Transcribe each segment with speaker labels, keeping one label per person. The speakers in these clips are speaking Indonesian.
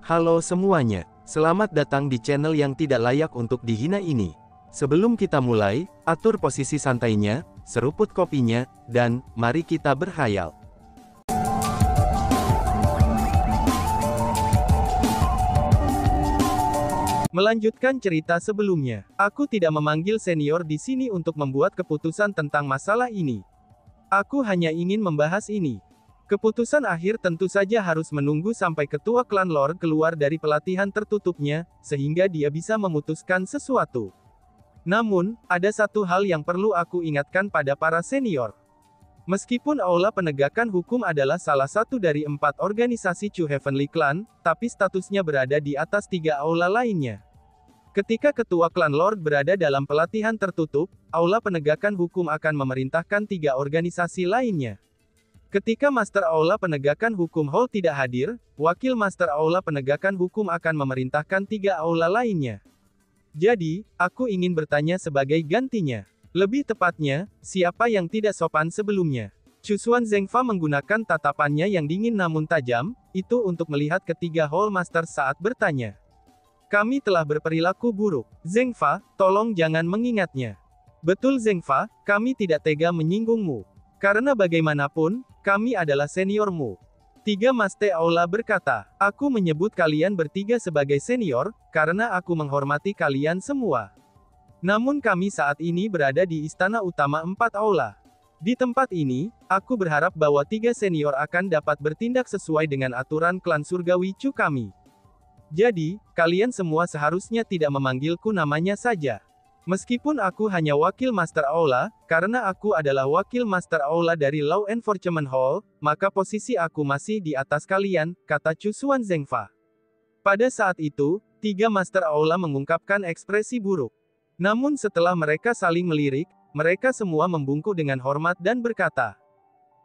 Speaker 1: Halo semuanya, selamat datang di channel yang tidak layak untuk dihina ini. Sebelum kita mulai, atur posisi santainya, seruput kopinya, dan mari kita berkhayal. Melanjutkan cerita sebelumnya, aku tidak memanggil senior di sini untuk membuat keputusan tentang masalah ini. Aku hanya ingin membahas ini. Keputusan akhir tentu saja harus menunggu sampai ketua klan Lord keluar dari pelatihan tertutupnya, sehingga dia bisa memutuskan sesuatu. Namun, ada satu hal yang perlu aku ingatkan pada para senior. Meskipun Aula Penegakan Hukum adalah salah satu dari 4 organisasi Chu Heavenly Clan, tapi statusnya berada di atas 3 aula lainnya. Ketika ketua klan Lord berada dalam pelatihan tertutup, Aula Penegakan Hukum akan memerintahkan 3 organisasi lainnya. Ketika Master Aula Penegakan Hukum Hall tidak hadir, Wakil Master Aula Penegakan Hukum akan memerintahkan 3 aula lainnya. Jadi, aku ingin bertanya sebagai gantinya. Lebih tepatnya, siapa yang tidak sopan sebelumnya? Chusuan Zengfa menggunakan tatapannya yang dingin namun tajam, itu untuk melihat ketiga Hall Master saat bertanya. Kami telah berperilaku buruk. Zengfa, tolong jangan mengingatnya. Betul Zengfa, kami tidak tega menyinggungmu. Karena bagaimanapun, kami adalah seniormu. 3 Master Aula berkata, aku menyebut kalian bertiga sebagai senior, karena aku menghormati kalian semua. Namun kami saat ini berada di Istana Utama 4 Aula. Di tempat ini, aku berharap bahwa 3 senior akan dapat bertindak sesuai dengan aturan klan surgawi Chu kami. Jadi, kalian semua seharusnya tidak memanggilku namanya saja. Meskipun aku hanya wakil Master Aula, karena aku adalah wakil Master Aula dari Law Enforcement Hall, maka posisi aku masih di atas kalian, kata Chusuan Zengfa. Pada saat itu, 3 Master Aula mengungkapkan ekspresi buruk. Namun setelah mereka saling melirik, mereka semua membungkuk dengan hormat dan berkata,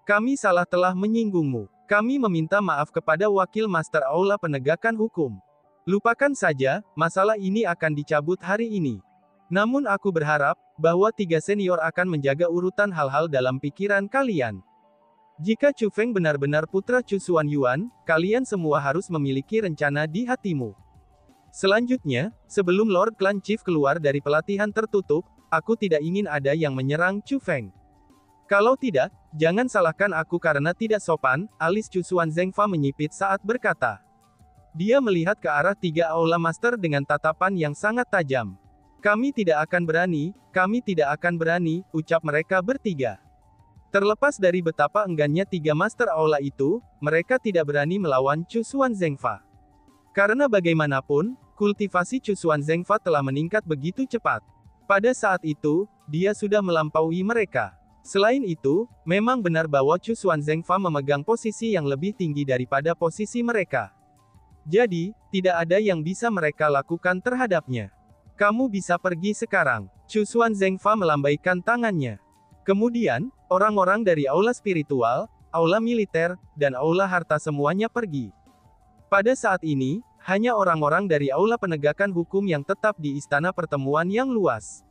Speaker 1: kami salah telah menyinggungmu. Kami meminta maaf kepada wakil Master Aula Penegakan Hukum. Lupakan saja, masalah ini akan dicabut hari ini. Namun aku berharap, bahwa 3 senior akan menjaga urutan hal-hal dalam pikiran kalian. Jika Chu Feng benar-benar putra Chusuan Yuan, kalian semua harus memiliki rencana di hatimu. Selanjutnya, sebelum Lord Clan Chief keluar dari pelatihan tertutup, aku tidak ingin ada yang menyerang Chu Feng. Kalau tidak, jangan salahkan aku karena tidak sopan, alis Chusuan Zengfa menyipit saat berkata. Dia melihat ke arah 3 Aula Master dengan tatapan yang sangat tajam. Kami tidak akan berani, ucap mereka bertiga. Terlepas dari betapa enggannya 3 Master Aula itu, mereka tidak berani melawan Chusuan Zengfa. Karena bagaimanapun, kultivasi Chusuan Zengfa telah meningkat begitu cepat. Pada saat itu, dia sudah melampaui mereka. Selain itu, memang benar bahwa Chusuan Zengfa memegang posisi yang lebih tinggi daripada posisi mereka. Jadi, tidak ada yang bisa mereka lakukan terhadapnya. Kamu bisa pergi sekarang. Chusuan Zengfa melambaikan tangannya. Kemudian, orang-orang dari aula spiritual, aula militer, dan aula harta semuanya pergi. Pada saat ini, hanya orang-orang dari Aula Penegakan Hukum yang tetap di Istana Pertemuan yang luas.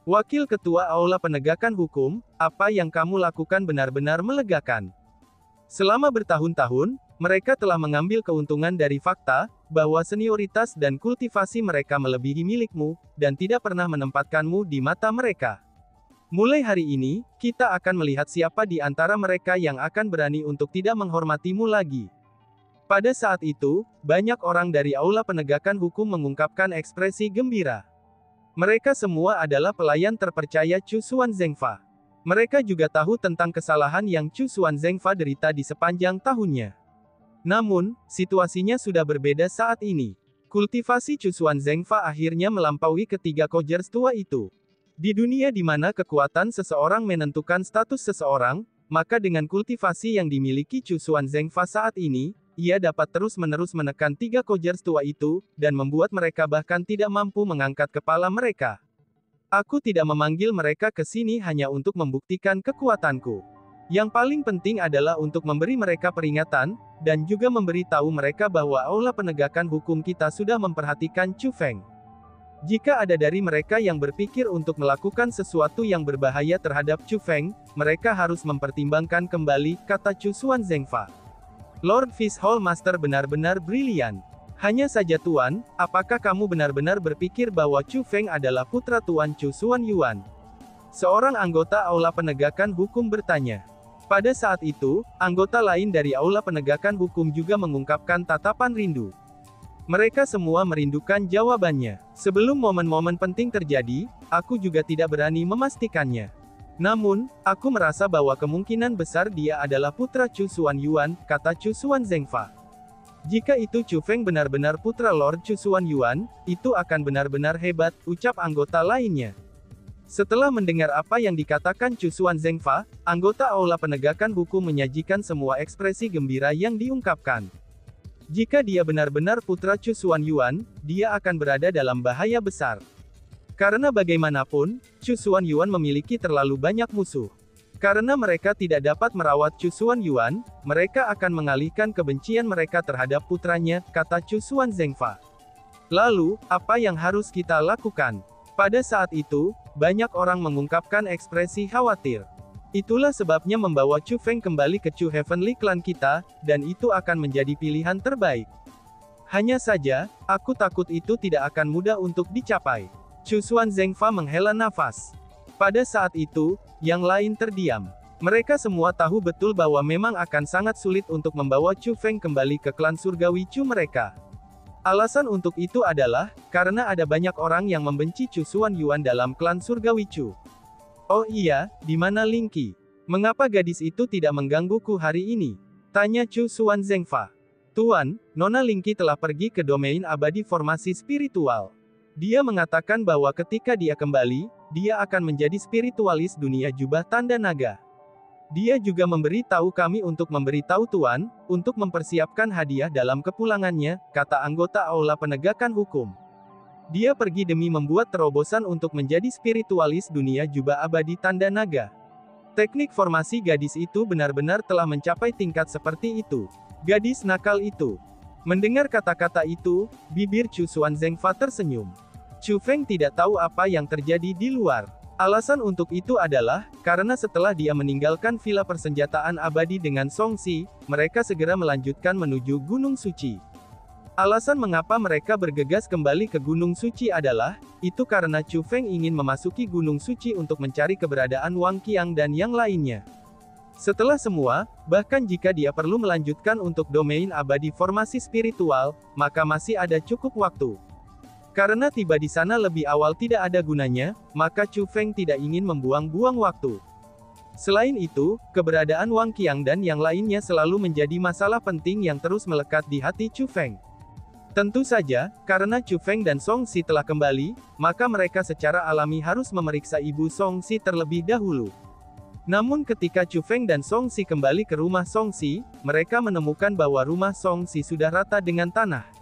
Speaker 1: Wakil Ketua Aula Penegakan Hukum, apa yang kamu lakukan benar-benar melegakan. Selama bertahun-tahun, mereka telah mengambil keuntungan dari fakta, bahwa senioritas dan kultivasi mereka melebihi milikmu, dan tidak pernah menempatkanmu di mata mereka. Mulai hari ini, kita akan melihat siapa di antara mereka yang akan berani untuk tidak menghormatimu lagi. Pada saat itu, banyak orang dari Aula Penegakan Hukum mengungkapkan ekspresi gembira. Mereka semua adalah pelayan terpercaya Chusuan Zengfa. Mereka juga tahu tentang kesalahan yang Chusuan Zengfa derita di sepanjang tahunnya. Namun, situasinya sudah berbeda saat ini. Kultivasi Chusuan Zengfa akhirnya melampaui ketiga Kogers tua itu. Di dunia di mana kekuatan seseorang menentukan status seseorang, maka dengan kultivasi yang dimiliki Chusuan Zengfa saat ini, ia dapat terus-menerus menekan 3 Kogers tua itu, dan membuat mereka bahkan tidak mampu mengangkat kepala mereka. Aku tidak memanggil mereka ke sini hanya untuk membuktikan kekuatanku. Yang paling penting adalah untuk memberi mereka peringatan, dan juga memberi tahu mereka bahwa Aula Penegakan Hukum kita sudah memperhatikan Chu Feng. Jika ada dari mereka yang berpikir untuk melakukan sesuatu yang berbahaya terhadap Chu Feng, mereka harus mempertimbangkan kembali, kata Chusuan Zengfa. Lord Fish Hall Master benar-benar brilian. Hanya saja Tuan, apakah kamu benar-benar berpikir bahwa Chu Feng adalah putra Tuan Chu Xuan Yuan? Seorang anggota Aula Penegakan Hukum bertanya. Pada saat itu, anggota lain dari Aula Penegakan Hukum juga mengungkapkan tatapan rindu. Mereka semua merindukan jawabannya. Sebelum momen-momen penting terjadi, aku juga tidak berani memastikannya. Namun, aku merasa bahwa kemungkinan besar dia adalah putra Chu Xuan Yuan, kata Chu Xuan Zengfa. Jika itu Chu Feng benar-benar putra Lord Chu Xuan Yuan, itu akan benar-benar hebat, ucap anggota lainnya. Setelah mendengar apa yang dikatakan Chu Xuan Zengfa, anggota Aula Penegakan Hukum menyajikan semua ekspresi gembira yang diungkapkan. Jika dia benar-benar putra Chu Xuan Yuan, dia akan berada dalam bahaya besar. Karena bagaimanapun, Chu Xuan Yuan memiliki terlalu banyak musuh. Karena mereka tidak dapat merawat Chu Xuan Yuan, mereka akan mengalihkan kebencian mereka terhadap putranya, kata Chu Xuan Zengfa. Lalu, apa yang harus kita lakukan? Pada saat itu, banyak orang mengungkapkan ekspresi khawatir. Itulah sebabnya membawa Chu Feng kembali ke Chu Heavenly Clan kita, dan itu akan menjadi pilihan terbaik. Hanya saja, aku takut itu tidak akan mudah untuk dicapai. Chu Xuan Zengfa menghela nafas. Pada saat itu, yang lain terdiam. Mereka semua tahu betul bahwa memang akan sangat sulit untuk membawa Chu Feng kembali ke klan surgawi Chu mereka. Alasan untuk itu adalah, karena ada banyak orang yang membenci Chu Xuan Yuan dalam klan surgawi Chu. Oh iya, di mana Lingqi? Mengapa gadis itu tidak menggangguku hari ini? Tanya Chu Xuan Zengfa. Tuan, Nona Lingqi telah pergi ke domain abadi formasi spiritual. Dia mengatakan bahwa ketika dia kembali, dia akan menjadi spiritualis dunia jubah tanda naga. Dia juga memberi tahu kami untuk memberitahu Tuan, untuk mempersiapkan hadiah dalam kepulangannya, kata anggota Aula Penegakan Hukum. Dia pergi demi membuat terobosan untuk menjadi spiritualis dunia jubah abadi tanda naga. Teknik formasi gadis itu benar-benar telah mencapai tingkat seperti itu. Gadis nakal itu. Mendengar kata-kata itu, bibir Chu Xuan Zengfa tersenyum. Chu Feng tidak tahu apa yang terjadi di luar. Alasan untuk itu adalah, karena setelah dia meninggalkan villa persenjataan abadi dengan Song Si, mereka segera melanjutkan menuju Gunung Suci. Alasan mengapa mereka bergegas kembali ke Gunung Suci adalah, itu karena Chu Feng ingin memasuki Gunung Suci untuk mencari keberadaan Wang Qiang dan yang lainnya. Setelah semua, bahkan jika dia perlu melanjutkan untuk domain abadi formasi spiritual, maka masih ada cukup waktu. Karena tiba di sana lebih awal tidak ada gunanya, maka Chu Feng tidak ingin membuang-buang waktu. Selain itu, keberadaan Wang Qiang dan yang lainnya selalu menjadi masalah penting yang terus melekat di hati Chu Feng. Tentu saja, karena Chu Feng dan Song Si telah kembali, maka mereka secara alami harus memeriksa ibu Song Si terlebih dahulu. Namun ketika Chu Feng dan Song Si kembali ke rumah Song Si, mereka menemukan bahwa rumah Song Si sudah rata dengan tanah.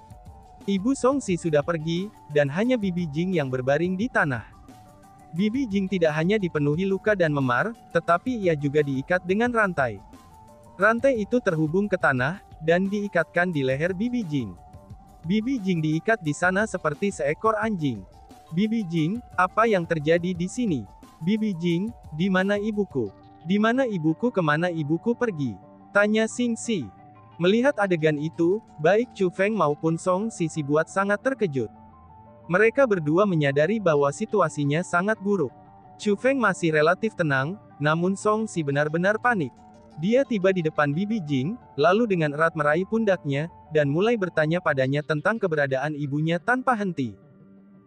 Speaker 1: Ibu Song Si sudah pergi, dan hanya Bibi Jing yang berbaring di tanah. Bibi Jing tidak hanya dipenuhi luka dan memar, tetapi ia juga diikat dengan rantai. Rantai itu terhubung ke tanah, dan diikatkan di leher Bibi Jing. Bibi Jing diikat di sana seperti seekor anjing. Bibi Jing, apa yang terjadi di sini? Bibi Jing, di mana ibuku? Di mana ibuku? Kemana ibuku pergi? Tanya Xing Si. Melihat adegan itu, baik Chu Feng maupun Song Si buat sangat terkejut. Mereka berdua menyadari bahwa situasinya sangat buruk. Chu Feng masih relatif tenang, namun Song Si benar-benar panik. Dia tiba di depan Bibi Jing, lalu dengan erat meraih pundaknya, dan mulai bertanya padanya tentang keberadaan ibunya tanpa henti.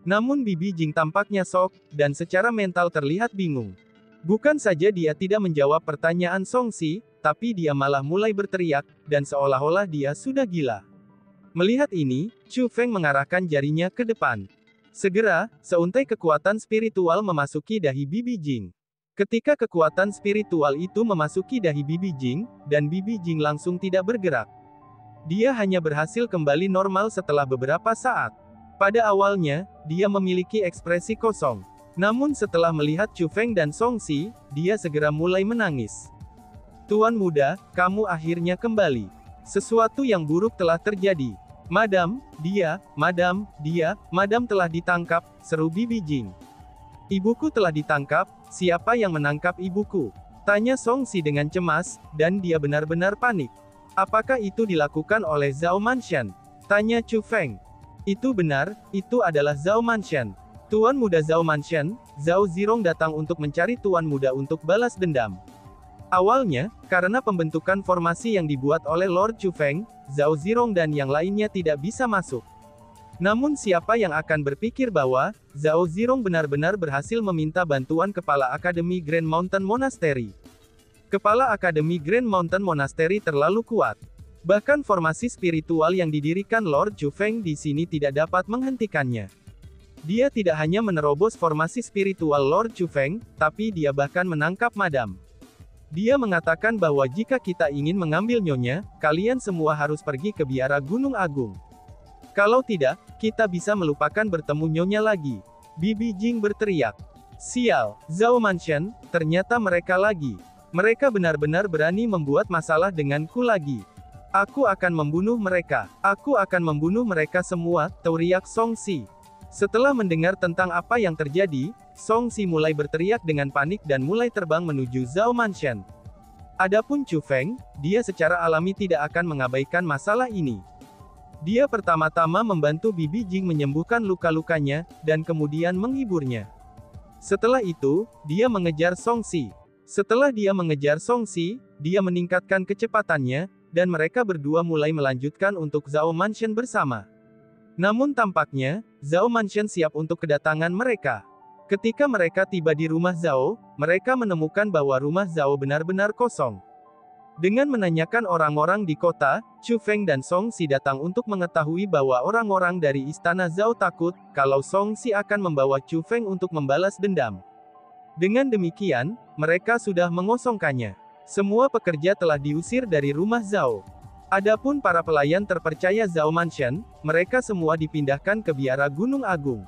Speaker 1: Namun Bibi Jing tampaknya shock, dan secara mental terlihat bingung. Bukan saja dia tidak menjawab pertanyaan Song Si, tapi dia malah mulai berteriak, dan seolah-olah dia sudah gila. Melihat ini, Chu Feng mengarahkan jarinya ke depan. Segera, seuntai kekuatan spiritual memasuki dahi Bibi Jing. Ketika kekuatan spiritual itu memasuki dahi Bibi Jing, dan Bibi Jing langsung tidak bergerak. Dia hanya berhasil kembali normal setelah beberapa saat. Pada awalnya, dia memiliki ekspresi kosong. Namun setelah melihat Chu Feng dan Song Si, dia segera mulai menangis. Tuan muda, kamu akhirnya kembali. Sesuatu yang buruk telah terjadi. Madam telah ditangkap, seru Bibi Jing. Ibuku telah ditangkap, siapa yang menangkap ibuku? Tanya Song Si dengan cemas, dan dia benar-benar panik. Apakah itu dilakukan oleh Zhao Manshan? Tanya Chu Feng. Itu benar, itu adalah Zhao Manshan. Tuan Muda Zhao Manshan, Zhao Zirong datang untuk mencari Tuan Muda untuk balas dendam. Awalnya, karena pembentukan formasi yang dibuat oleh Lord Chu Feng, Zhao Zirong dan yang lainnya tidak bisa masuk. Namun siapa yang akan berpikir bahwa, Zhao Zirong benar-benar berhasil meminta bantuan Kepala Akademi Grand Mountain Monastery. Kepala Akademi Grand Mountain Monastery terlalu kuat. Bahkan formasi spiritual yang didirikan Lord Chu Feng di sini tidak dapat menghentikannya. Dia tidak hanya menerobos formasi spiritual Lord Chu Feng, tapi dia bahkan menangkap Madam. Dia mengatakan bahwa jika kita ingin mengambil nyonya, kalian semua harus pergi ke biara Gunung Agung. Kalau tidak, kita bisa melupakan bertemu nyonya lagi. Bibi Jing berteriak. Sial, Zhao Manshan, ternyata mereka lagi. Mereka benar-benar berani membuat masalah denganku lagi. Aku akan membunuh mereka. Aku akan membunuh mereka semua, teriak Song Si. Setelah mendengar tentang apa yang terjadi, Song Si mulai berteriak dengan panik dan mulai terbang menuju Zhao Manshan. Adapun Chu Feng, dia secara alami tidak akan mengabaikan masalah ini. Dia pertama-tama membantu Bibi Jing menyembuhkan luka-lukanya, dan kemudian menghiburnya. Setelah itu, dia mengejar Song Si. Setelah dia mengejar Song Si, dia meningkatkan kecepatannya, dan mereka berdua mulai melanjutkan untuk Zhao Manshan bersama. Namun tampaknya, Zhao Manshan siap untuk kedatangan mereka. Ketika mereka tiba di rumah Zhao, mereka menemukan bahwa rumah Zhao benar-benar kosong. Dengan menanyakan orang-orang di kota, Chu Feng dan Song Si datang untuk mengetahui bahwa orang-orang dari istana Zhao takut, kalau Song Si akan membawa Chu Feng untuk membalas dendam. Dengan demikian, mereka sudah mengosongkannya. Semua pekerja telah diusir dari rumah Zhao. Adapun para pelayan terpercaya Zhao Manshan, mereka semua dipindahkan ke biara Gunung Agung.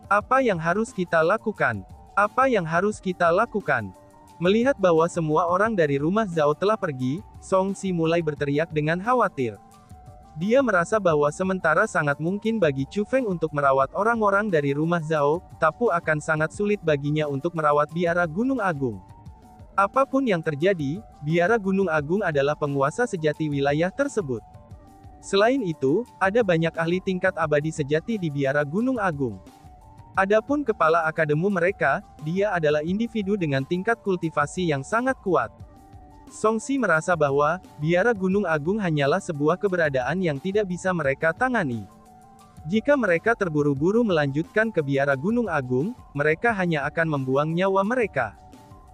Speaker 1: Apa yang harus kita lakukan? Apa yang harus kita lakukan? Melihat bahwa semua orang dari rumah Zhao telah pergi, Song Si mulai berteriak dengan khawatir. Dia merasa bahwa sementara sangat mungkin bagi Chu Feng untuk merawat orang-orang dari rumah Zhao, tapi akan sangat sulit baginya untuk merawat biara Gunung Agung. Apapun yang terjadi, biara Gunung Agung adalah penguasa sejati wilayah tersebut. Selain itu, ada banyak ahli tingkat abadi sejati di biara Gunung Agung. Adapun kepala akademi mereka, dia adalah individu dengan tingkat kultivasi yang sangat kuat. Song Si merasa bahwa, biara Gunung Agung hanyalah sebuah keberadaan yang tidak bisa mereka tangani. Jika mereka terburu-buru melanjutkan ke biara Gunung Agung, mereka hanya akan membuang nyawa mereka.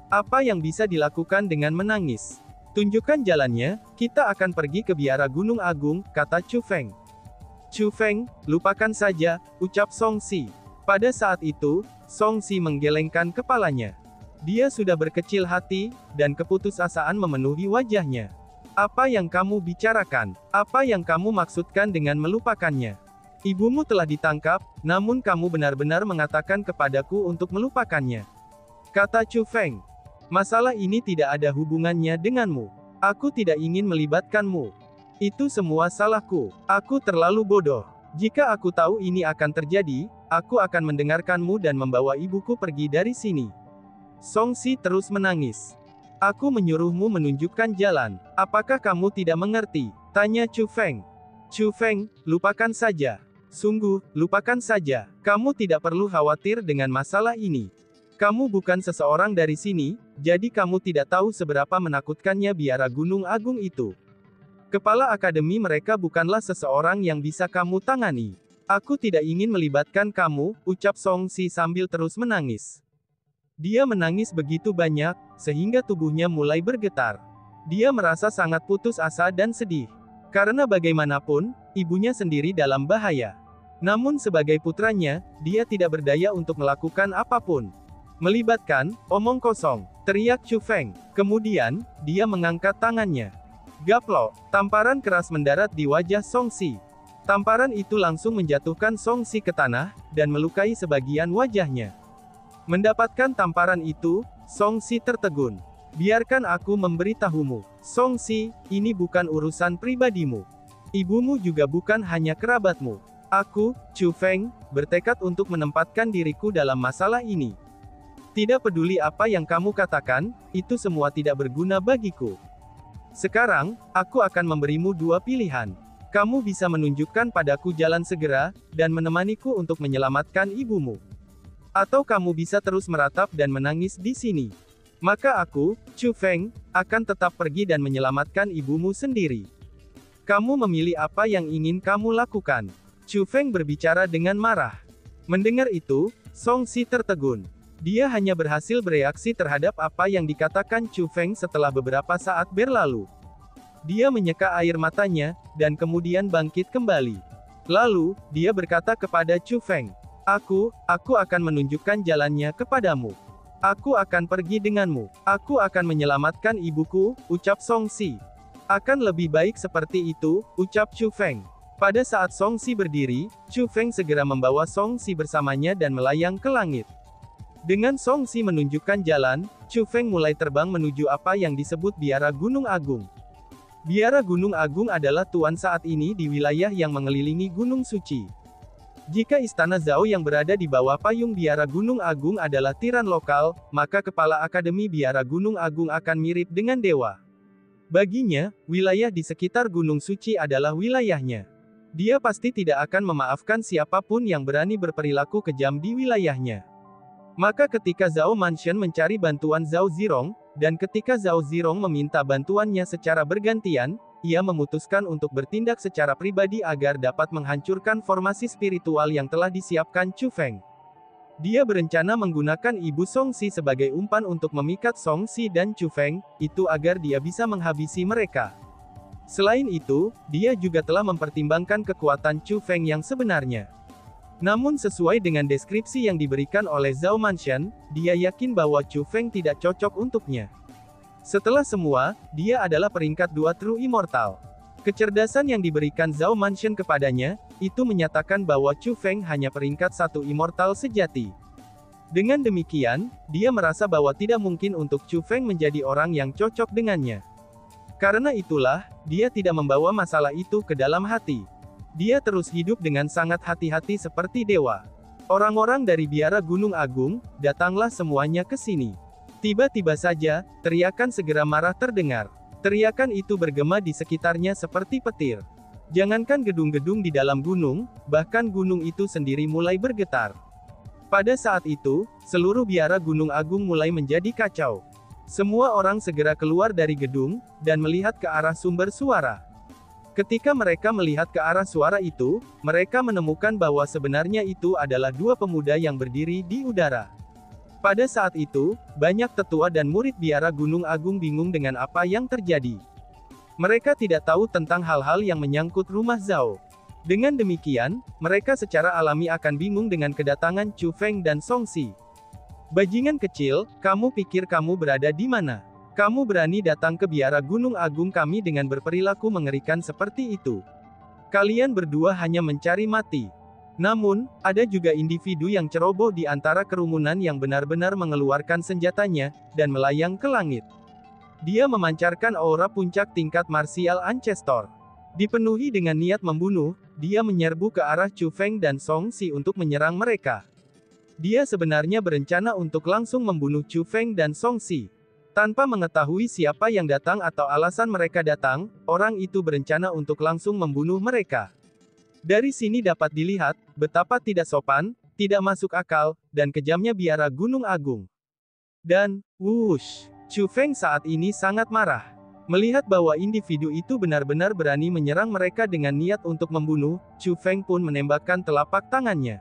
Speaker 1: Apa yang bisa dilakukan dengan menangis? Tunjukkan jalannya, kita akan pergi ke biara Gunung Agung, kata Chu Feng. Chu Feng, lupakan saja, ucap Song Si. Pada saat itu, Song Si menggelengkan kepalanya. Dia sudah berkecil hati, dan keputusasaan memenuhi wajahnya. Apa yang kamu bicarakan? Apa yang kamu maksudkan dengan melupakannya? Ibumu telah ditangkap, namun kamu benar-benar mengatakan kepadaku untuk melupakannya. Kata Chu Feng. Masalah ini tidak ada hubungannya denganmu. Aku tidak ingin melibatkanmu. Itu semua salahku. Aku terlalu bodoh. Jika aku tahu ini akan terjadi, aku akan mendengarkanmu dan membawa ibuku pergi dari sini. Song Si terus menangis. Aku menyuruhmu menunjukkan jalan. Apakah kamu tidak mengerti? Tanya Chu Feng. Chu Feng, lupakan saja. Sungguh, lupakan saja. Kamu tidak perlu khawatir dengan masalah ini. Kamu bukan seseorang dari sini, jadi kamu tidak tahu seberapa menakutkannya biara Gunung Agung itu. Kepala akademi mereka bukanlah seseorang yang bisa kamu tangani. Aku tidak ingin melibatkan kamu, ucap Song Si sambil terus menangis. Dia menangis begitu banyak, sehingga tubuhnya mulai bergetar. Dia merasa sangat putus asa dan sedih. Karena bagaimanapun, ibunya sendiri dalam bahaya. Namun sebagai putranya, dia tidak berdaya untuk melakukan apapun. Melibatkan, omong kosong, teriak Chu Feng. Kemudian, dia mengangkat tangannya. Gaplok, tamparan keras mendarat di wajah Song Si. Tamparan itu langsung menjatuhkan Song Si ke tanah, dan melukai sebagian wajahnya. Mendapatkan tamparan itu, Song Si tertegun. Biarkan aku memberitahumu, Song Si, ini bukan urusan pribadimu. Ibumu juga bukan hanya kerabatmu. Aku, Chu Feng, bertekad untuk menempatkan diriku dalam masalah ini. Tidak peduli apa yang kamu katakan, itu semua tidak berguna bagiku. Sekarang, aku akan memberimu dua pilihan. Kamu bisa menunjukkan padaku jalan segera, dan menemaniku untuk menyelamatkan ibumu. Atau kamu bisa terus meratap dan menangis di sini. Maka aku, Chu Feng, akan tetap pergi dan menyelamatkan ibumu sendiri. Kamu memilih apa yang ingin kamu lakukan. Chu Feng berbicara dengan marah. Mendengar itu, Song Si tertegun. Dia hanya berhasil bereaksi terhadap apa yang dikatakan Chu Feng setelah beberapa saat berlalu. Dia menyeka air matanya, dan kemudian bangkit kembali. Lalu, dia berkata kepada Chu Feng, Aku akan menunjukkan jalannya kepadamu. Aku akan pergi denganmu. Aku akan menyelamatkan ibuku, ucap Song Si. Akan lebih baik seperti itu, ucap Chu Feng. Pada saat Song Si berdiri, Chu Feng segera membawa Song Si bersamanya dan melayang ke langit. Dengan Song Si menunjukkan jalan, Chu Feng mulai terbang menuju apa yang disebut Biara Gunung Agung. Biara Gunung Agung adalah tuan saat ini di wilayah yang mengelilingi Gunung Suci. Jika Istana Zhao yang berada di bawah payung Biara Gunung Agung adalah tiran lokal, maka kepala Akademi Biara Gunung Agung akan mirip dengan dewa. Baginya, wilayah di sekitar Gunung Suci adalah wilayahnya. Dia pasti tidak akan memaafkan siapapun yang berani berperilaku kejam di wilayahnya. Maka ketika Zhao Mansion mencari bantuan Zhao Zirong, dan ketika Zhao Zirong meminta bantuannya secara bergantian, ia memutuskan untuk bertindak secara pribadi agar dapat menghancurkan formasi spiritual yang telah disiapkan Chu Feng. Dia berencana menggunakan ibu Song Si sebagai umpan untuk memikat Song Si dan Chu Feng, itu agar dia bisa menghabisi mereka. Selain itu, dia juga telah mempertimbangkan kekuatan Chu Feng yang sebenarnya. Namun sesuai dengan deskripsi yang diberikan oleh Zhao Mansion, dia yakin bahwa Chu Feng tidak cocok untuknya. Setelah semua, dia adalah peringkat 2 True Immortal. Kecerdasan yang diberikan Zhao Mansion kepadanya, itu menyatakan bahwa Chu Feng hanya peringkat 1 Immortal sejati. Dengan demikian, dia merasa bahwa tidak mungkin untuk Chu Feng menjadi orang yang cocok dengannya. Karena itulah, dia tidak membawa masalah itu ke dalam hati. Dia terus hidup dengan sangat hati-hati seperti dewa. Orang-orang dari Biara Gunung Agung, datanglah semuanya ke sini. Tiba-tiba saja, teriakan segera marah terdengar. Teriakan itu bergema di sekitarnya seperti petir. Jangankan gedung-gedung di dalam gunung, bahkan gunung itu sendiri mulai bergetar. Pada saat itu, seluruh Biara Gunung Agung mulai menjadi kacau. Semua orang segera keluar dari gedung, dan melihat ke arah sumber suara. Ketika mereka melihat ke arah suara itu, mereka menemukan bahwa sebenarnya itu adalah dua pemuda yang berdiri di udara. Pada saat itu, banyak tetua dan murid Biara Gunung Agung bingung dengan apa yang terjadi. Mereka tidak tahu tentang hal-hal yang menyangkut rumah Zhao. Dengan demikian, mereka secara alami akan bingung dengan kedatangan Chu Feng dan Song Si. Bajingan kecil, kamu pikir kamu berada di mana? Kamu berani datang ke Biara Gunung Agung kami dengan berperilaku mengerikan seperti itu. Kalian berdua hanya mencari mati. Namun, ada juga individu yang ceroboh di antara kerumunan yang benar-benar mengeluarkan senjatanya, dan melayang ke langit. Dia memancarkan aura puncak tingkat martial ancestor. Dipenuhi dengan niat membunuh, dia menyerbu ke arah Chu Feng dan Song Si untuk menyerang mereka. Dia sebenarnya berencana untuk langsung membunuh Chu Feng dan Song Si. Tanpa mengetahui siapa yang datang atau alasan mereka datang, orang itu berencana untuk langsung membunuh mereka. Dari sini dapat dilihat, betapa tidak sopan, tidak masuk akal, dan kejamnya Biara Gunung Agung. Dan, wush, Chu Feng saat ini sangat marah. Melihat bahwa individu itu benar-benar berani menyerang mereka dengan niat untuk membunuh, Chu Feng pun menembakkan telapak tangannya.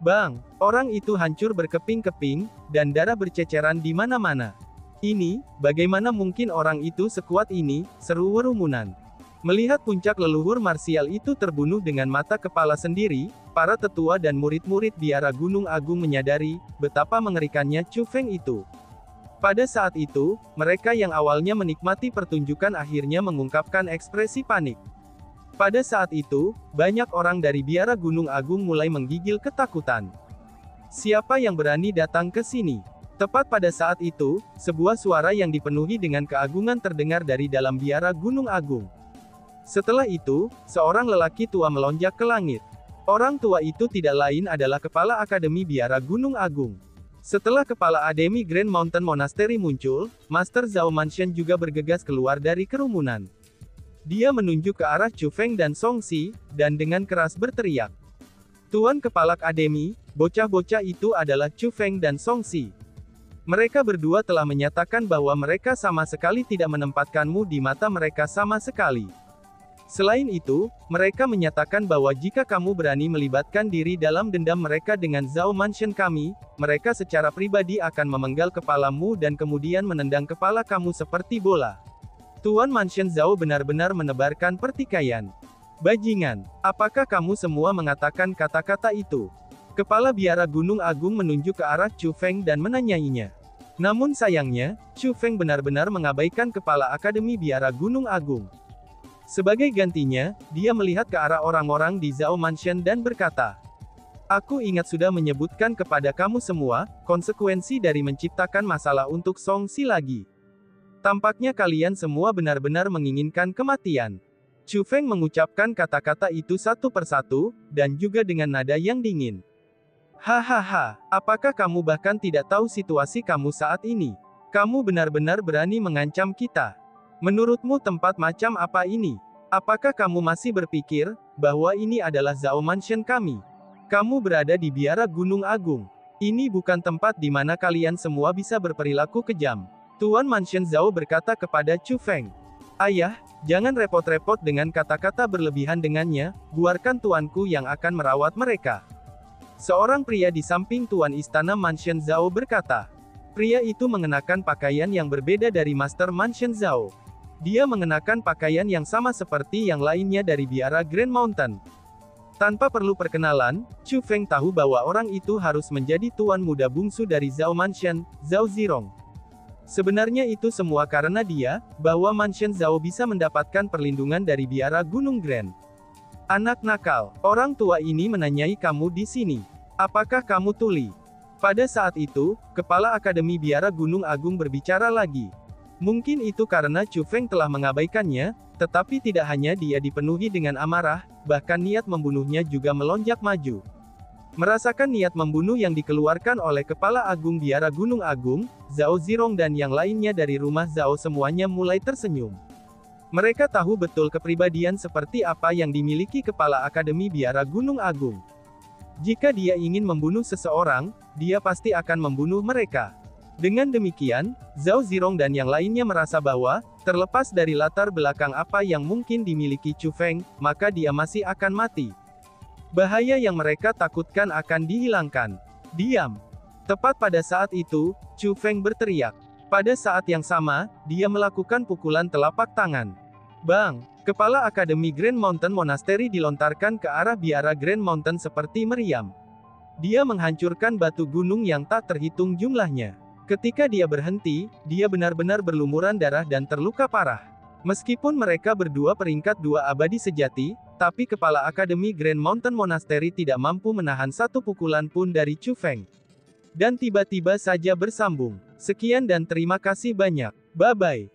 Speaker 1: Bang! Orang itu hancur berkeping-keping, dan darah berceceran di mana-mana. Ini, bagaimana mungkin orang itu sekuat ini, seru kerumunan. Melihat puncak leluhur marsial itu terbunuh dengan mata kepala sendiri, para tetua dan murid-murid Biara Gunung Agung menyadari, betapa mengerikannya Chu Feng itu. Pada saat itu, mereka yang awalnya menikmati pertunjukan akhirnya mengungkapkan ekspresi panik. Pada saat itu, banyak orang dari Biara Gunung Agung mulai menggigil ketakutan. Siapa yang berani datang ke sini? Tepat pada saat itu, sebuah suara yang dipenuhi dengan keagungan terdengar dari dalam Biara Gunung Agung. Setelah itu, seorang lelaki tua melonjak ke langit. Orang tua itu tidak lain adalah kepala Akademi Biara Gunung Agung. Setelah kepala Akademi Grand Mountain Monastery muncul, Master Zhao Mansion juga bergegas keluar dari kerumunan. Dia menunjuk ke arah Chu Feng dan Song Si, dan dengan keras berteriak. Tuan Kepala Akademi, bocah-bocah itu adalah Chu Feng dan Song Si. Mereka berdua telah menyatakan bahwa mereka sama sekali tidak menempatkanmu di mata mereka sama sekali. Selain itu, mereka menyatakan bahwa jika kamu berani melibatkan diri dalam dendam mereka dengan Zhao Mansion kami, mereka secara pribadi akan memenggal kepalamu dan kemudian menendang kepala kamu seperti bola. Tuan Mansion Zhao benar-benar menebarkan pertikaian. Bajingan, apakah kamu semua mengatakan kata-kata itu? Kepala biara Gunung Agung menunjuk ke arah Chu Feng dan menanyainya. Namun sayangnya, Chu Feng benar-benar mengabaikan kepala Akademi Biara Gunung Agung. Sebagai gantinya, dia melihat ke arah orang-orang di Zhao Mansion dan berkata, "Aku ingat sudah menyebutkan kepada kamu semua, konsekuensi dari menciptakan masalah untuk Song Si lagi. Tampaknya kalian semua benar-benar menginginkan kematian." Chu Feng mengucapkan kata-kata itu satu persatu, dan juga dengan nada yang dingin. "Hahaha, apakah kamu bahkan tidak tahu situasi kamu saat ini? Kamu benar-benar berani mengancam kita? Menurutmu tempat macam apa ini? Apakah kamu masih berpikir bahwa ini adalah Zhao Mansion kami? Kamu berada di biara Gunung Agung. Ini bukan tempat di mana kalian semua bisa berperilaku kejam." Tuan Mansion Zhao berkata kepada Chu Feng. "Ayah, jangan repot-repot dengan kata-kata berlebihan dengannya, biarkan tuanku yang akan merawat mereka." Seorang pria di samping tuan istana Mansion Zhao berkata. Pria itu mengenakan pakaian yang berbeda dari Master Mansion Zhao. Dia mengenakan pakaian yang sama seperti yang lainnya dari biara Grand Mountain. Tanpa perlu perkenalan, Chu Feng tahu bahwa orang itu harus menjadi tuan muda bungsu dari Zhao Mansion, Zhao Zirong. Sebenarnya itu semua karena dia, bahwa Mansion Zhao bisa mendapatkan perlindungan dari biara Gunung Grand. "Anak nakal, orang tua ini menanyai kamu di sini. Apakah kamu tuli?" Pada saat itu, Kepala Akademi Biara Gunung Agung berbicara lagi. Mungkin itu karena Chu Feng telah mengabaikannya, tetapi tidak hanya dia dipenuhi dengan amarah, bahkan niat membunuhnya juga melonjak maju. Merasakan niat membunuh yang dikeluarkan oleh Kepala Agung Biara Gunung Agung, Zhao Zirong dan yang lainnya dari rumah Zhao semuanya mulai tersenyum. Mereka tahu betul kepribadian seperti apa yang dimiliki Kepala Akademi Biara Gunung Agung. Jika dia ingin membunuh seseorang, dia pasti akan membunuh mereka. Dengan demikian, Zhao Zirong dan yang lainnya merasa bahwa, terlepas dari latar belakang apa yang mungkin dimiliki Chu Feng, maka dia masih akan mati. Bahaya yang mereka takutkan akan dihilangkan. "Diam!" Tepat pada saat itu, Chu Feng berteriak. Pada saat yang sama, dia melakukan pukulan telapak tangan. Bang! Kepala Akademi Grand Mountain Monastery dilontarkan ke arah biara Grand Mountain seperti meriam. Dia menghancurkan batu gunung yang tak terhitung jumlahnya. Ketika dia berhenti, dia benar-benar berlumuran darah dan terluka parah. Meskipun mereka berdua peringkat 2 abadi sejati, tapi Kepala Akademi Grand Mountain Monastery tidak mampu menahan satu pukulan pun dari Chu Feng. Dan tiba-tiba saja bersambung. Sekian dan terima kasih banyak. Bye-bye.